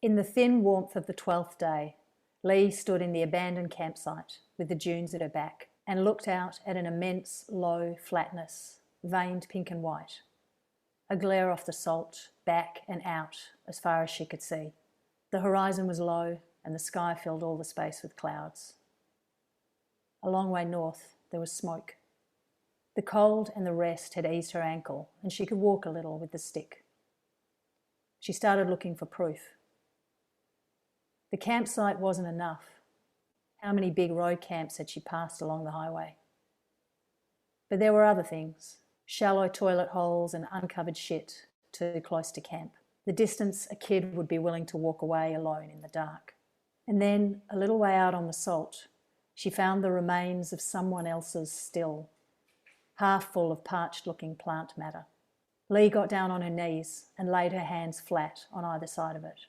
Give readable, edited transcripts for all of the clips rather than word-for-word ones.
In the thin warmth of the 12th day, Lee stood in the abandoned campsite with the dunes at her back and looked out at an immense, low flatness, veined pink and white, a glare off the salt, back and out as far as she could see. The horizon was low and the sky filled all the space with clouds. A long way north, there was smoke. The cold and the rest had eased her ankle and she could walk a little with the stick. She started looking for proof. The campsite wasn't enough. How many big road camps had she passed along the highway? But there were other things. Shallow toilet holes and uncovered shit too close to camp. The distance a kid would be willing to walk away alone in the dark. And then, a little way out on the salt, she found the remains of someone else's still, half full of parched-looking plant matter. Lee got down on her knees and laid her hands flat on either side of it.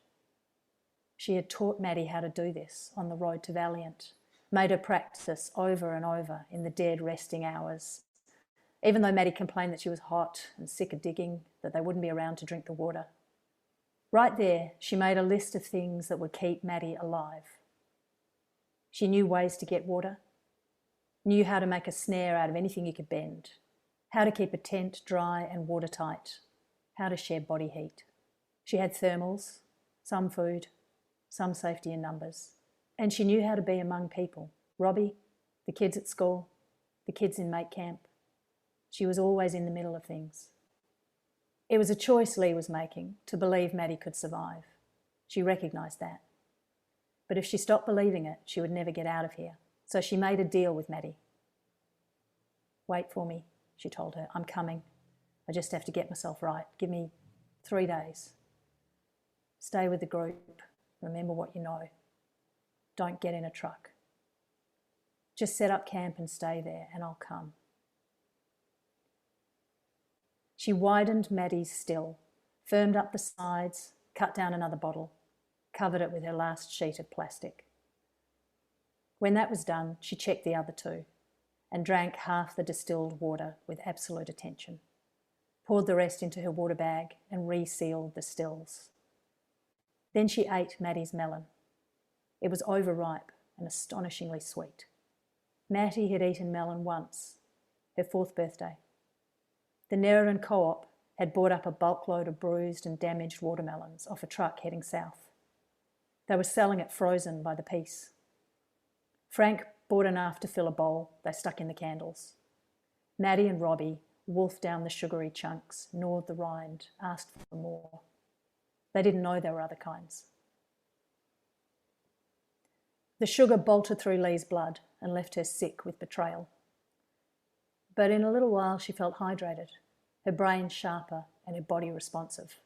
She had taught Maddie how to do this on the road to Valiant, made her practice over and over in the dead resting hours, even though Maddie complained that she was hot and sick of digging, that they wouldn't be around to drink the water. Right there, she made a list of things that would keep Maddie alive. She knew ways to get water, knew how to make a snare out of anything you could bend, how to keep a tent dry and watertight, how to share body heat. She had thermals, some food, some safety in numbers, and she knew how to be among people. Robbie, the kids at school, the kids in mate camp. She was always in the middle of things. It was a choice Lee was making to believe Maddie could survive. She recognised that. But if she stopped believing it, she would never get out of here. So she made a deal with Maddie. "Wait for me," she told her. "I'm coming. I just have to get myself right. Give me 3 days. Stay with the group. Remember what you know. Don't get in a truck. Just set up camp and stay there, and I'll come." She widened Maddie's still, firmed up the sides, cut down another bottle, covered it with her last sheet of plastic. When that was done, she checked the other two and drank half the distilled water with absolute attention, poured the rest into her water bag and resealed the stills. Then she ate Maddie's melon. It was overripe and astonishingly sweet. Mattie had eaten melon once, her 4th birthday. The Nerridon Co-op had bought up a bulk load of bruised and damaged watermelons off a truck heading south. They were selling it frozen by the piece. Frank bought enough to fill a bowl they stuck in the candles. Maddie and Robbie wolfed down the sugary chunks, gnawed the rind, asked for more. They didn't know there were other kinds. The sugar bolted through Lee's blood and left her sick with betrayal. But in a little while she felt hydrated, her brain sharper and her body responsive.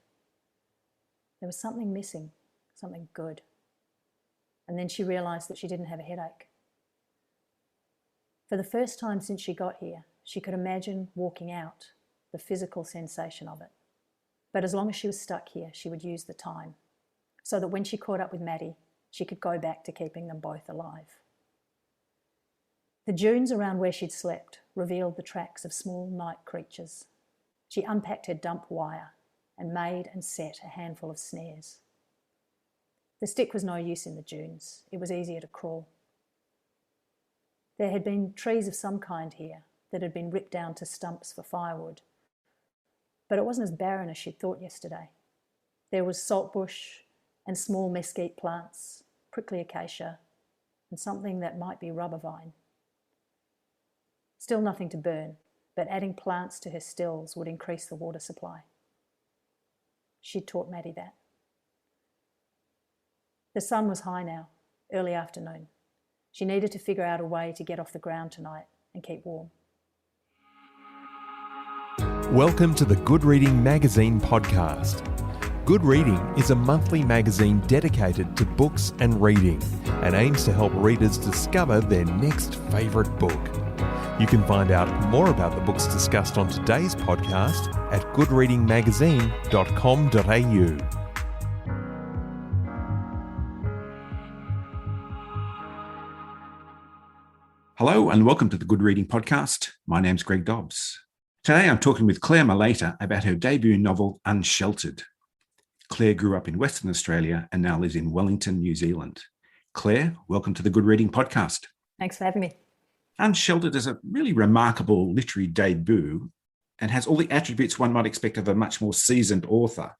There was something missing, something good. And then she realised that she didn't have a headache. For the first time since she got here, she could imagine walking out, the physical sensation of it. But as long as she was stuck here, she would use the time, so that when she caught up with Maddie, she could go back to keeping them both alive. The dunes around where she'd slept revealed the tracks of small night creatures. She unpacked her dump wire and made and set a handful of snares. The stick was no use in the dunes. It was easier to crawl. There had been trees of some kind here that had been ripped down to stumps for firewood, but it wasn't as barren as she'd thought yesterday. There was saltbush and small mesquite plants, prickly acacia, and something that might be rubber vine. Still nothing to burn, but adding plants to her stills would increase the water supply. She'd taught Maddie that. The sun was high now, early afternoon. She needed to figure out a way to get off the ground tonight and keep warm. Welcome to the Good Reading Magazine podcast. Good Reading is a monthly magazine dedicated to books and reading and aims to help readers discover their next favourite book. You can find out more about the books discussed on today's podcast at goodreadingmagazine.com.au. Hello and welcome to the Good Reading Podcast. My name's Greg Dobbs. Today I'm talking with Clare Moleta about her debut novel, Unsheltered. Claire grew up in Western Australia and now lives in Wellington, New Zealand. Claire, welcome to the Good Reading Podcast. Thanks for having me. Unsheltered is a really remarkable literary debut and has all the attributes one might expect of a much more seasoned author.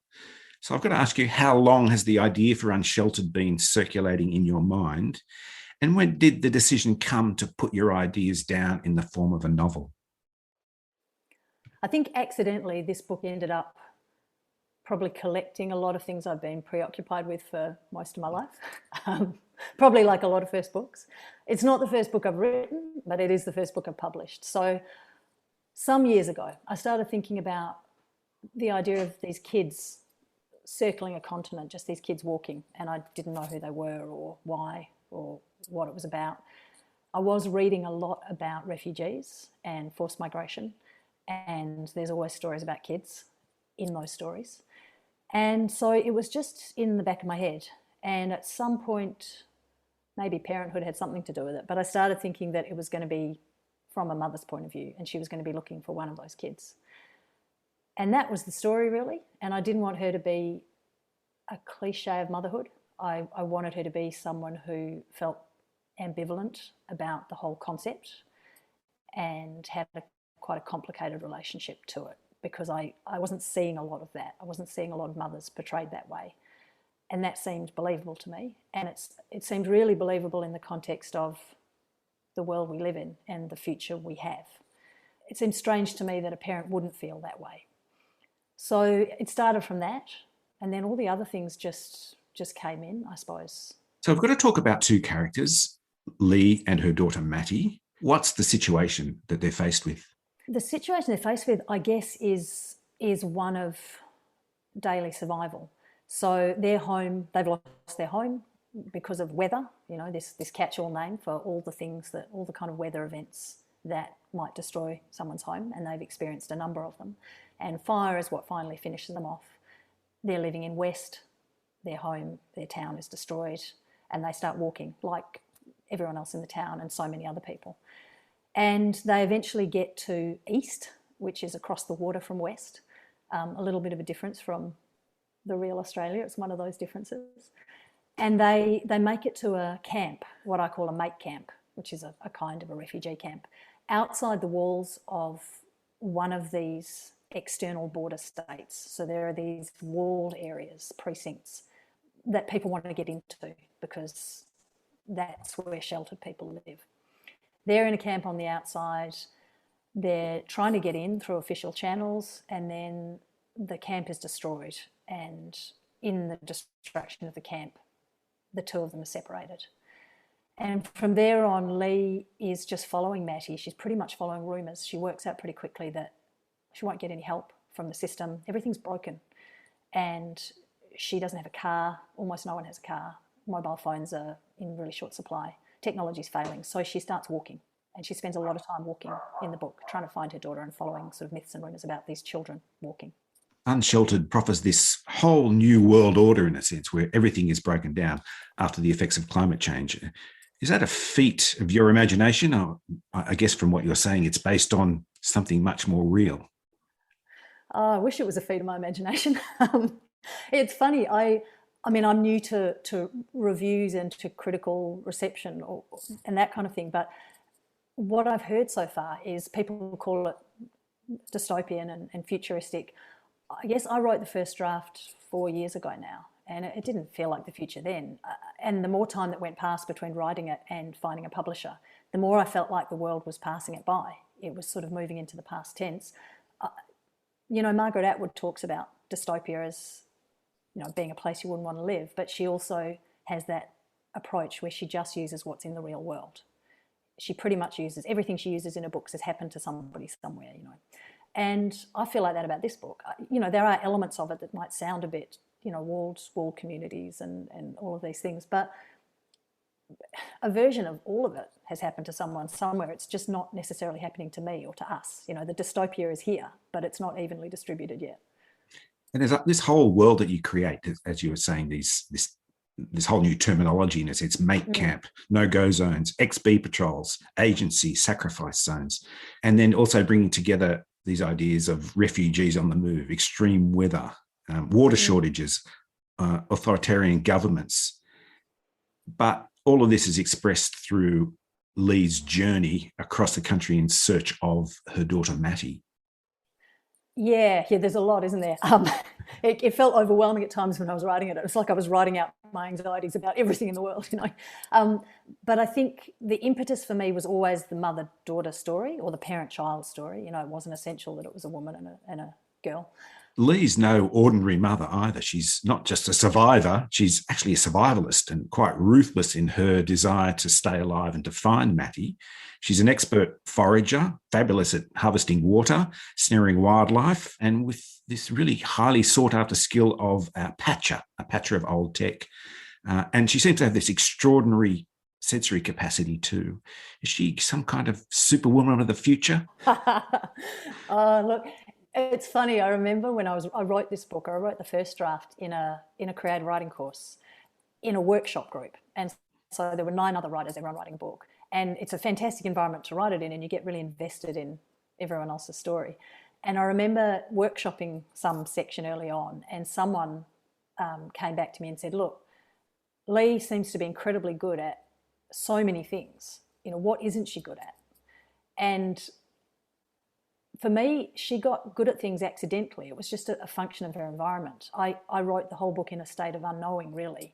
So I've got to ask you, how long has the idea for Unsheltered been circulating in your mind? And when did the decision come to put your ideas down in the form of a novel? I think accidentally this book ended up probably collecting a lot of things I've been preoccupied with for most of my life. Probably like a lot of first books. It's not the first book I've written, but it is the first book I've published. So some years ago, I started thinking about the idea of these kids circling a continent, just these kids walking, and I didn't know who they were or why or what it was about. I was reading a lot about refugees and forced migration, and there's always stories about kids in those stories. And so it was just in the back of my head. And at some point, maybe parenthood had something to do with it, but I started thinking that it was going to be from a mother's point of view, and she was going to be looking for one of those kids. And that was the story, really. And I didn't want her to be a cliche of motherhood. I wanted her to be someone who felt ambivalent about the whole concept and had quite a complicated relationship to it, because I wasn't seeing a lot of that. I wasn't seeing a lot of mothers portrayed that way. And that seemed believable to me. And it seemed really believable in the context of the world we live in and the future we have. It seemed strange to me that a parent wouldn't feel that way. So it started from that, and then all the other things just came in, I suppose. So I've got to talk about two characters, Lee and her daughter Mattie. What's the situation that they're faced with? The situation they're faced with, I guess, is one of daily survival. So their home, they've lost their home because of weather, this catch-all name for all the kind of weather events that might destroy someone's home, and they've experienced a number of them. And fire is what finally finishes them off. They're living in West, their home, their town is destroyed, and they start walking like everyone else in the town and so many other people. And they eventually get to East, which is across the water from West, a little bit of a difference from the real Australia. It's one of those differences. And they make it to a camp, what I call a mate camp, which is a kind of a refugee camp, outside the walls of one of these external border states. So there are these walled areas, precincts, that people want to get into because that's where sheltered people live. They're in a camp on the outside. They're trying to get in through official channels, and then the camp is destroyed. And in the destruction of the camp, the two of them are separated. And from there on, Lee is just following Mattie. She's pretty much following rumours. She works out pretty quickly that she won't get any help from the system. Everything's broken. And she doesn't have a car. Almost no one has a car. Mobile phones are in really short supply. Technology's failing. So she starts walking. And she spends a lot of time walking in the book, trying to find her daughter and following sort of myths and rumours about these children walking. Unsheltered proffers this whole new world order, in a sense, where everything is broken down after the effects of climate change. Is that a feat of your imagination? Or I guess from what you're saying, it's based on something much more real. I wish it was a feat of my imagination. It's funny. I mean, I'm new to reviews and to critical reception and that kind of thing. But what I've heard so far is people call it dystopian and futuristic. I guess I wrote the first draft 4 years ago now, and it didn't feel like the future then. And the more time that went past between writing it and finding a publisher, the more I felt like the world was passing it by. It was sort of moving into the past tense. Margaret Atwood talks about dystopia as, being a place you wouldn't want to live, but she also has that approach where she just uses what's in the real world. She pretty much uses everything she uses in her books has happened to somebody somewhere, And I feel like that about this book. There are elements of it that might sound a bit, walled communities and all of these things, but a version of all of it has happened to someone somewhere. It's just not necessarily happening to me or to us. The dystopia is here, but it's not evenly distributed yet. And there's this whole world that you create, as you were saying, this whole new terminology in a sense: mate camp, no-go zones, XB patrols, agency, sacrifice zones, and then also bringing together these ideas of refugees on the move, extreme weather, water shortages, authoritarian governments. But all of this is expressed through Lee's journey across the country in search of her daughter, Mattie. Yeah, there's a lot, isn't there? It felt overwhelming at times when I was writing it. It was like I was writing out my anxieties about everything in the world, But I think the impetus for me was always the mother-daughter story or the parent-child story. It wasn't essential that it was a woman and a girl. Lee's no ordinary mother either. She's not just a survivor, she's actually a survivalist and quite ruthless in her desire to stay alive and to find Mattie. She's an expert forager, fabulous at harvesting water, snaring wildlife, and with this really highly sought-after skill of a patcher of old tech. And she seems to have this extraordinary sensory capacity too. Is she some kind of superwoman of the future? Look, it's funny. I remember when I wrote this book, I wrote the first draft in a creative writing course in a workshop group. And so there were 9 other writers, everyone writing a book. And it's a fantastic environment to write it in, and you get really invested in everyone else's story. And I remember workshopping some section early on, and someone came back to me and said, look, Lee seems to be incredibly good at so many things. What isn't she good at? And for me, she got good at things accidentally. It was just a function of her environment. I wrote the whole book in a state of unknowing, really.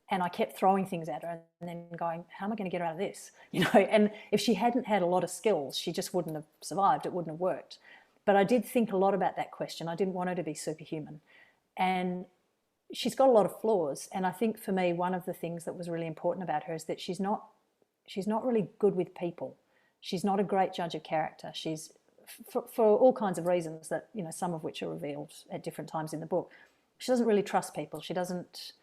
And I kept throwing things at her and then going, how am I going to get her out of this? And if she hadn't had a lot of skills, she just wouldn't have survived. It wouldn't have worked. But I did think a lot about that question. I didn't want her to be superhuman. And she's got a lot of flaws. And I think for me, one of the things that was really important about her is that she's not really good with people. She's not a great judge of character. She's, for all kinds of reasons that, some of which are revealed at different times in the book, she doesn't really trust people. She doesn't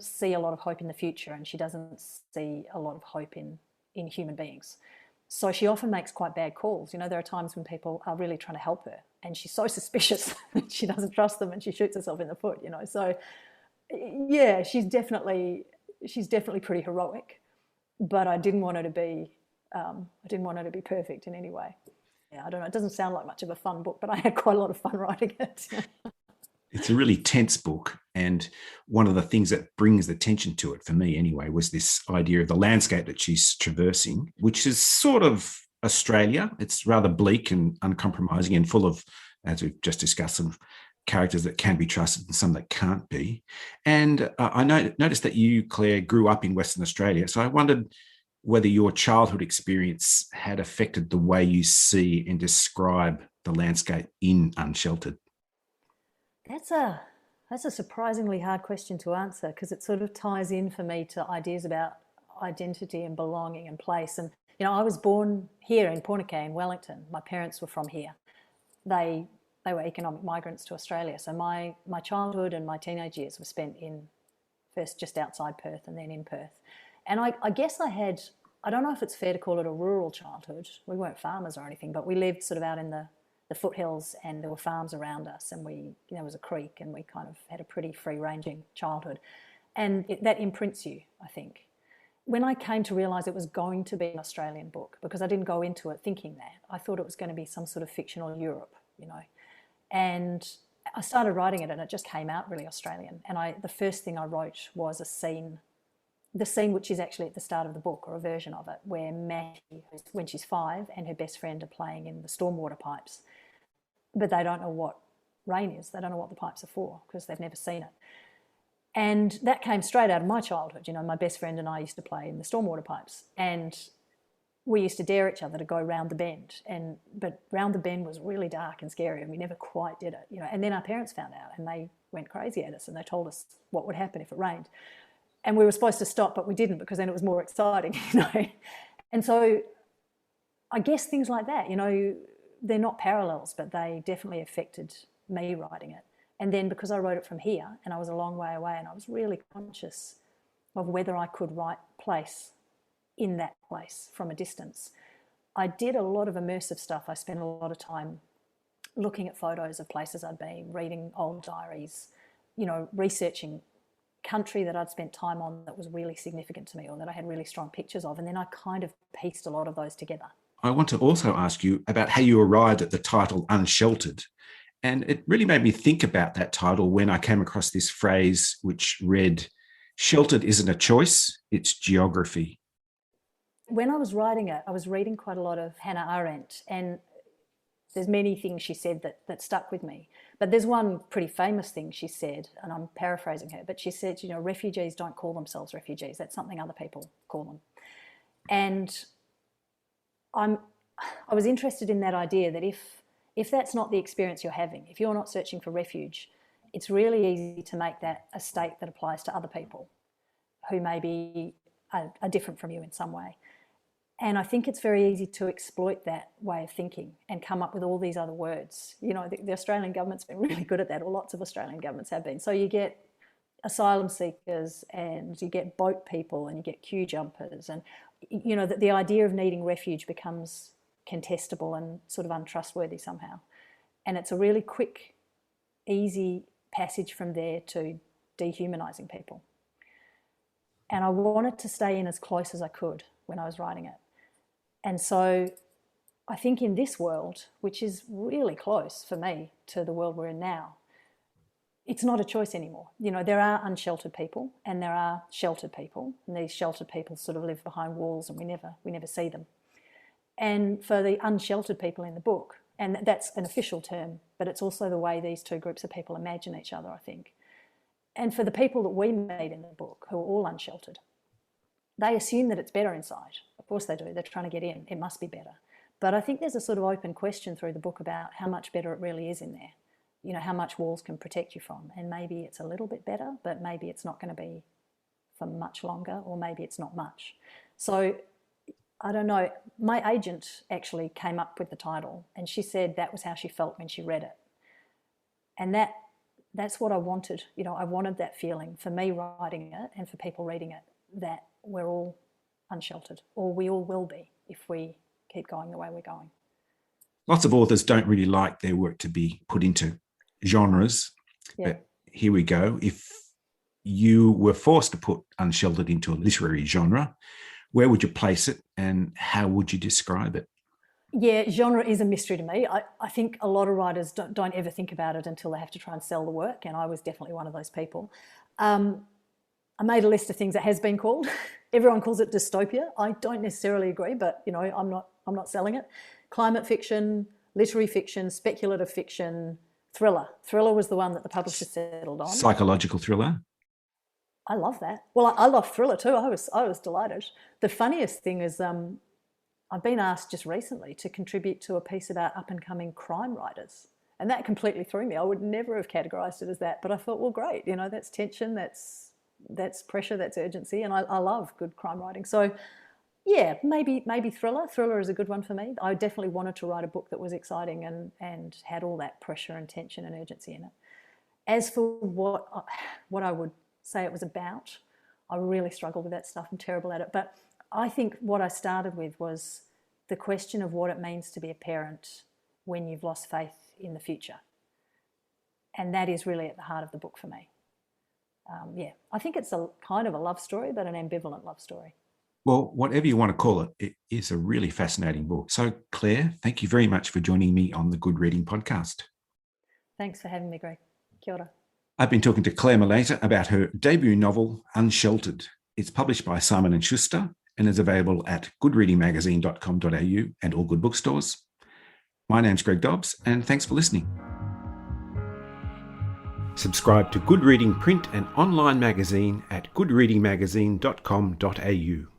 see a lot of hope in the future, and she doesn't see a lot of hope in human beings. So she often makes quite bad calls. There are times when people are really trying to help her, and she's so suspicious that she doesn't trust them, and she shoots herself in the foot. So yeah, she's definitely pretty heroic, but I didn't want her to be perfect in any way. Yeah, I don't know. It doesn't sound like much of a fun book, but I had quite a lot of fun writing it. It's a really tense book, and one of the things that brings the tension to it, for me anyway, was this idea of the landscape that she's traversing, which is sort of Australia. It's rather bleak and uncompromising and full of, as we've just discussed, some characters that can be trusted and some that can't be. And I noticed that you, Claire, grew up in Western Australia, so I wondered whether your childhood experience had affected the way you see and describe the landscape in Unsheltered. That's a surprisingly hard question to answer, because it sort of ties in for me to ideas about identity and belonging and place. And, I was born here in Pornicay in Wellington. My parents were from here. They were economic migrants to Australia. So my childhood and my teenage years were spent first just outside Perth and then in Perth. And I guess I don't know if it's fair to call it a rural childhood. We weren't farmers or anything, but we lived sort of out in the foothills, and there were farms around us, and there was a creek, and we kind of had a pretty free-ranging childhood. And that imprints you, I think. When I came to realise it was going to be an Australian book, because I didn't go into it thinking that. I thought it was going to be some sort of fictional Europe, And I started writing it, and it just came out really Australian. And the first thing I wrote was the scene which is actually at the start of the book, or a version of it, where Mattie, when she's 5, and her best friend are playing in the stormwater pipes, but they don't know what rain is. They don't know what the pipes are for, because they've never seen it. And that came straight out of my childhood. My best friend and I used to play in the stormwater pipes, and we used to dare each other to go round the bend. But round the bend was really dark and scary, and we never quite did it. And then our parents found out, and they went crazy at us, and they told us what would happen if it rained. And we were supposed to stop, but we didn't, because then it was more exciting, And so I guess things like that, they're not parallels, but they definitely affected me writing it. And then because I wrote it from here, and I was a long way away, and I was really conscious of whether I could write place in that place from a distance, I did a lot of immersive stuff. I spent a lot of time looking at photos of places I'd been, reading old diaries, researching country that I'd spent time on that was really significant to me, or that I had really strong pictures of. And then I kind of pieced a lot of those together. I want to also ask you about how you arrived at the title Unsheltered. And it really made me think about that title when I came across this phrase which read, "Sheltered isn't a choice, it's geography." When I was writing it, I was reading quite a lot of Hannah Arendt, and there's many things she said that stuck with me. But there's one pretty famous thing she said, and I'm paraphrasing her, but she said, refugees don't call themselves refugees. That's something other people call them. And I was interested in that idea that if that's not the experience you're having, if you're not searching for refuge, it's really easy to make that a state that applies to other people who maybe are different from you in some way. And I think it's very easy to exploit that way of thinking and come up with all these other words. The Australian government's been really good at that, or lots of Australian governments have been. So you get asylum seekers, and you get boat people, and you get queue jumpers, and the idea of needing refuge becomes contestable and sort of untrustworthy somehow. And it's a really quick, easy passage from there to dehumanising people. And I wanted to stay in as close as I could when I was writing it. And so I think in this world, which is really close for me to the world we're in now, it's not a choice anymore. There are unsheltered people and there are sheltered people, and these sheltered people sort of live behind walls and we never see them. And for the unsheltered people in the book, and that's an official term, but it's also the way these two groups of people imagine each other, I think. And for the people that we meet in the book, who are all unsheltered, they assume that it's better inside. Of course they do. They're trying to get in. It must be better. But I think there's a sort of open question through the book about how much better it really is in there. How much walls can protect you from. And maybe it's a little bit better, but maybe it's not going to be for much longer, or maybe it's not much. So I don't know. My agent actually came up with the title, and she said that was how she felt when she read it. And that's what I wanted. I wanted that feeling for me writing it and for people reading it, that we're all unsheltered, or we all will be if we keep going the way we're going. Lots of authors don't really like their work to be put into genres, but here we go. If you were forced to put Unsheltered into a literary genre, where would you place it and how would you describe it? Yeah, genre is a mystery to me. I think a lot of writers don't ever think about it until they have to try and sell the work, and I was definitely one of those people. I made a list of things that has been called. Everyone calls it dystopia. I don't necessarily agree, but I'm not selling it. Climate fiction, literary fiction, speculative fiction, thriller. Thriller was the one that the publisher settled on. Psychological thriller. I love that. Well, I love thriller too. I was delighted. The funniest thing is I've been asked just recently to contribute to a piece about up-and-coming crime writers, and that completely threw me. I would never have categorised it as that, but I thought, well, great. That's tension, that's pressure, that's urgency, and I love good crime writing. So, yeah, maybe thriller. Thriller is a good one for me. I definitely wanted to write a book that was exciting and had all that pressure and tension and urgency in it. As for what I would say it was about, I really struggled with that stuff. I'm terrible at it. But I think what I started with was the question of what it means to be a parent when you've lost faith in the future. And that is really at the heart of the book for me. I think it's a kind of a love story, but an ambivalent love story. Well, whatever you want to call it, it is a really fascinating book. So, Claire, thank you very much for joining me on the Good Reading Podcast. Thanks for having me, Greg. Kia ora. I've been talking to Clare Moleta about her debut novel, Unsheltered. It's published by Simon & Schuster and is available at goodreadingmagazine.com.au and all good bookstores. My name's Greg Dobbs, and thanks for listening. Subscribe to Good Reading print and online magazine at goodreadingmagazine.com.au.